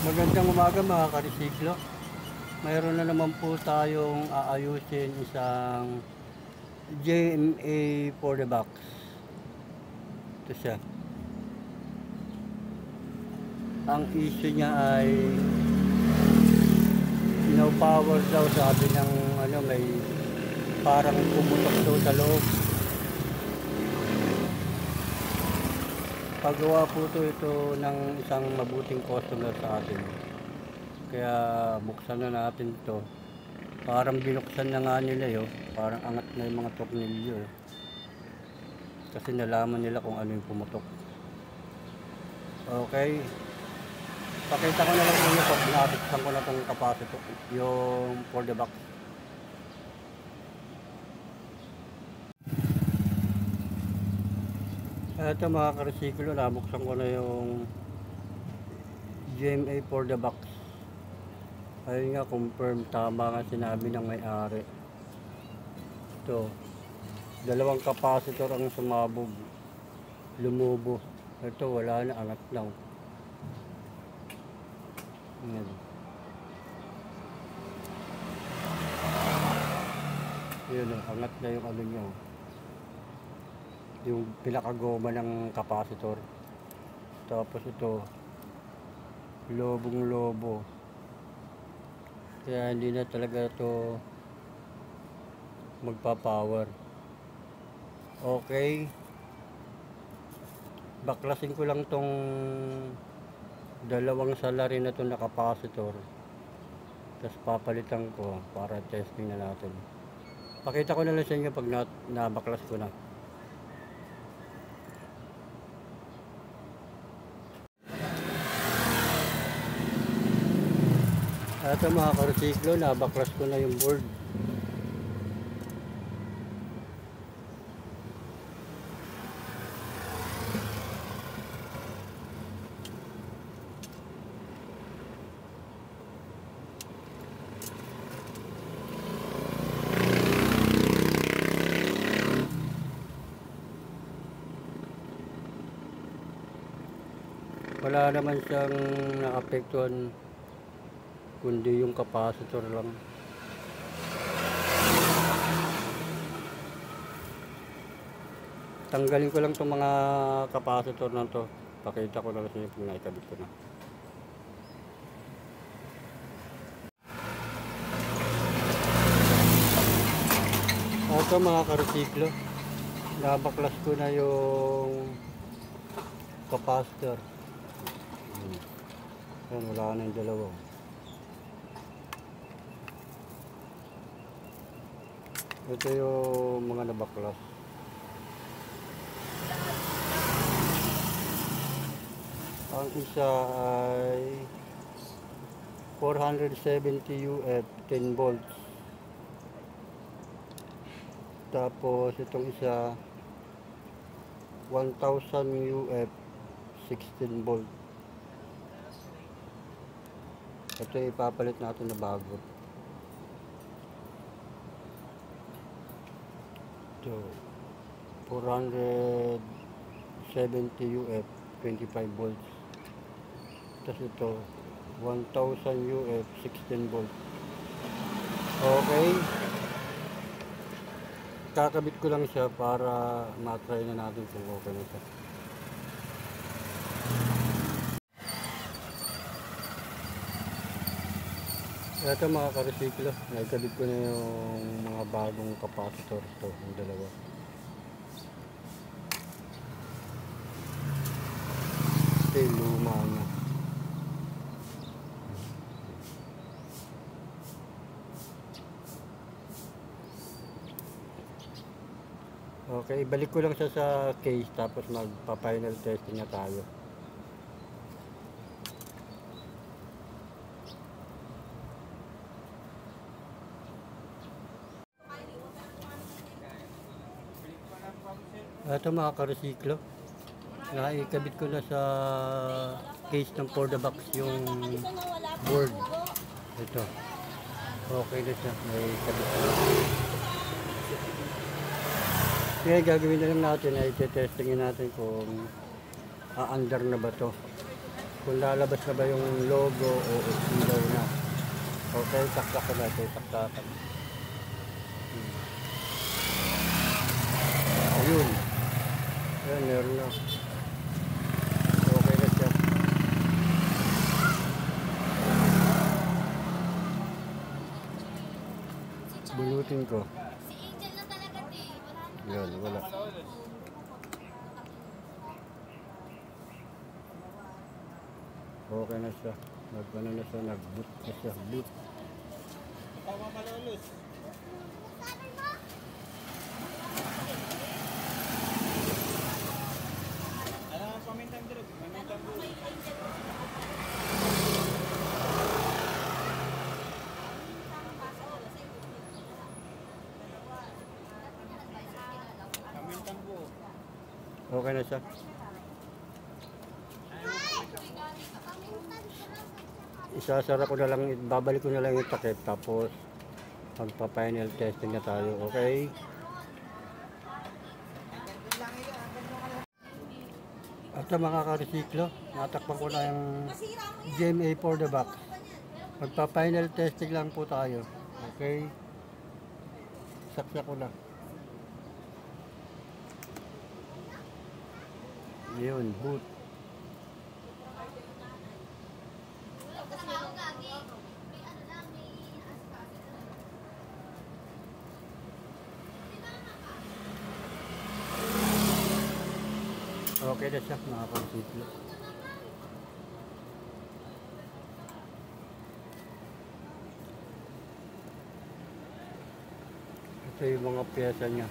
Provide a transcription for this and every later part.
Magandang umaga mga karisiklo. Mayroon na naman po tayong aayusin isang JMA for the box. Ito siya. Ang issue niya ay no power daw, sabi ng may parang pumutok daw sa loob. Pagawa po ito ng isang mabuting customer sa atin. Kaya buksan na natin ito. Parang binuksan na nga nila yun. Parang angat na yung mga tornilyo. Kasi nalaman nila kung ano yung pumutok. Okay. Pakita ko na lang sa inyo pag nabuksan ko na itong capacitor. Yung for the box. Ito mga karesiklo, nabuksan ko na yung GMA for the box. Ayun nga, confirm, tama nga sinabi ng may-ari. Ito, dalawang capacitor ang sumabog, lumubo. Ito, wala na, angat lang. Ayan. Yun, angat na yung ano nyo. Yung pinakagoma ng capacitor. Tapos ito, lobong-lobo. Kaya hindi na talaga ito magpa-power. Okay. Baklasin ko lang tong dalawang salarin na ito na capacitor. Tapos papalitan ko para testing na natin. Pakita ko na lang sa inyo pag nabaklas ko na. Ito mga karesiklo, nabaklas ko na yung board. Wala naman siyang naapektuhan, kundi yung capacitor lang. Tanggalin ko lang itong mga capacitor na to. Pakita ko lang sa inyo kung naikabit ko na. Ito mga karesiklo, nabaklas ko na yung capacitor. Ayan, wala na yung dalawa. Ito yung mga nabaklas. Ang isa ay 470 UF 10 volts. Tapos itong isa 1000 UF 16 volts. Ito yung ipapalit natin na bago. Ito 470 UF 25 volts. Tapos ito 1000 UF 16 volts. Okay, kakabit ko lang siya para matry na natin kung okay na ito. Ito mga karesiklo, nagkabit ko na yung mga bagong capacitor. Ito, yung dalawa. Ito yung luma na. Okay, balik ko lang siya sa case tapos magpa-final testing na tayo. Ito mga karesiklo, naikabit ko na sa case ng for the box yung board. Ito, okay na siya, naikabit ko na. Kaya gagawin na lang natin ay testingin natin kung aandar na ba to. kung lalabas na ba yung logo o ilaw na. Okay, saksak ko na ito, saksakan. Ayun. Ayun, meron na. Okay na siya. Bulutin ko. Yun, wala. Okay na siya. Nag-ano na siya, nag-boot na siya. Boot. Tama malulus. Ano ang pamintang drug? Pamintang drug. Pamintang buo. Okay na siya. Isasara ko na lang, babalik ko na lang yung takip, tapos magpa-final testing na tayo, okay? At sa mga karesiklo, natakpan ko na yung GMA for the box. Magpa-final testing lang po tayo, okay? Saksak ko na. Yun, boot. Okay na siya, mga karesiklo. Ito yung mga pyesa niya.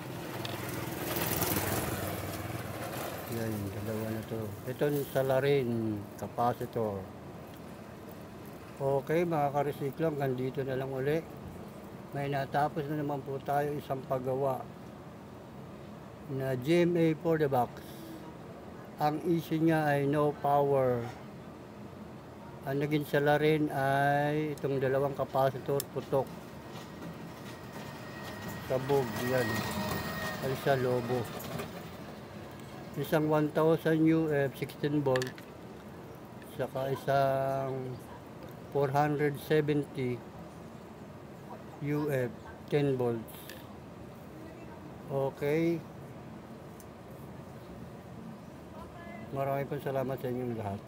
Yan, dalawa na to. Ito yung salarin, capacitor. Okay mga karesiklo, hanggang dito na lang uli. May natapos na naman po tayo isang paggawa na GMA for the box. Ang issue niya ay no power. Ang naging salarin ay itong dalawang capacitor putok. Sabog, yan. Ay sa lobo. Isang 1000 UF 16 volt. Saka isang 470 UF 10 volts. Okay. Maraming salamat sa inyong lahat.